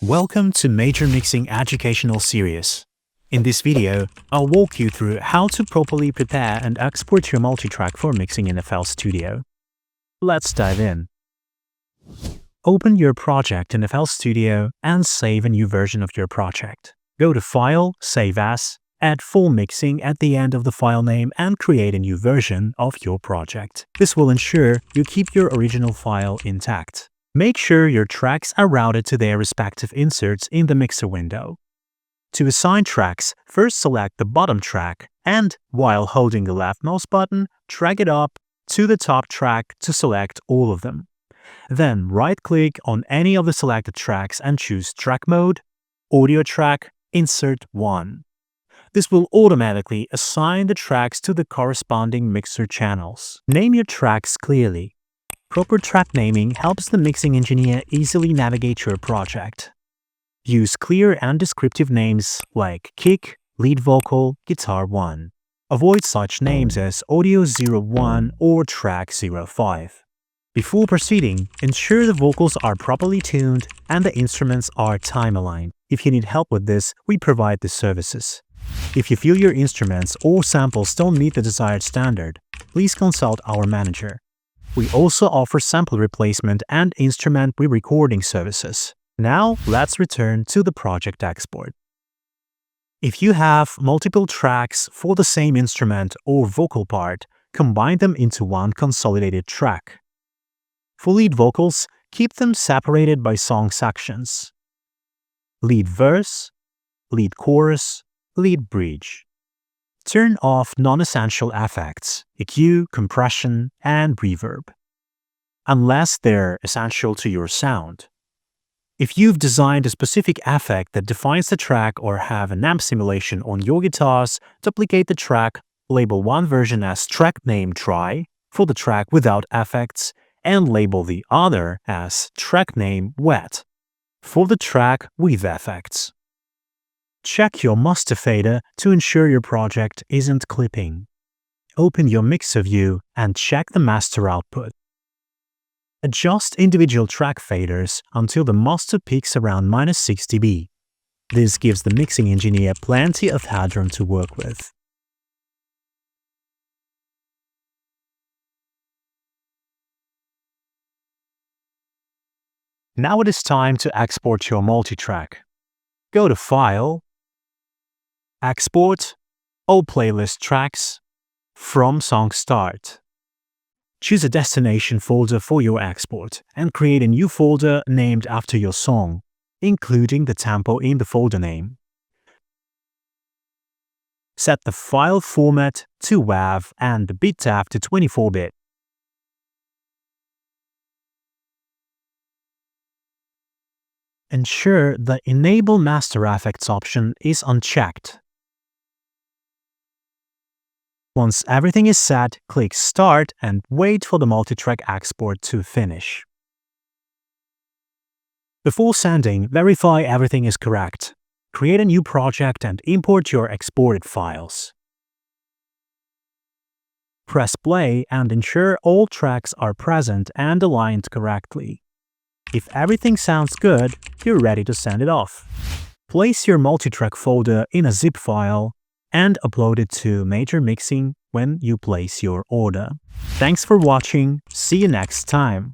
Welcome to Major Mixing Educational Series. In this video, I'll walk you through how to properly prepare and export your multitrack for mixing in FL Studio. Let's dive in. Open your project in FL Studio and save a new version of your project. Go to File, Save As, add full mixing at the end of the file name and create a new version of your project. This will ensure you keep your original file intact. Make sure your tracks are routed to their respective inserts in the mixer window. To assign tracks, first select the bottom track and, while holding the left mouse button, drag it up to the top track to select all of them. Then right-click on any of the selected tracks and choose Track Mode, Audio Track, Insert 1. This will automatically assign the tracks to the corresponding mixer channels. Name your tracks clearly. Proper track naming helps the mixing engineer easily navigate your project. Use clear and descriptive names like kick, lead vocal, guitar 1. Avoid such names as audio 01 or track 05. Before proceeding, ensure the vocals are properly tuned and the instruments are time-aligned. If you need help with this, we provide the services. If you feel your instruments or samples don't meet the desired standard, please consult our manager. We also offer sample replacement and instrument re-recording services. Now, let's return to the project export. If you have multiple tracks for the same instrument or vocal part, combine them into one consolidated track. For lead vocals, keep them separated by song sections. Lead verse, lead chorus, lead bridge. Turn off non-essential effects, EQ, compression, and reverb, unless they're essential to your sound. If you've designed a specific effect that defines the track or have an amp simulation on your guitars, duplicate the track, label one version as track name dry for the track without effects, and label the other as track name wet for the track with effects. Check your master fader to ensure your project isn't clipping. Open your mixer view and check the master output. Adjust individual track faders until the master peaks around -6 dB. This gives the mixing engineer plenty of headroom to work with. Now it is time to export your multitrack. Go to File, Export, All Playlist Tracks, from Song Start. Choose a destination folder for your export and create a new folder named after your song, including the tempo in the folder name. Set the file format to WAV and the bit tab to 24-bit. Ensure the Enable Master Effects option is unchecked. Once everything is set, click Start and wait for the multitrack export to finish. Before sending, verify everything is correct. Create a new project and import your exported files. Press play and ensure all tracks are present and aligned correctly. If everything sounds good, you're ready to send it off. Place your multitrack folder in a zip file and upload it to Major Mixing when you place your order. Thanks for watching. See you next time.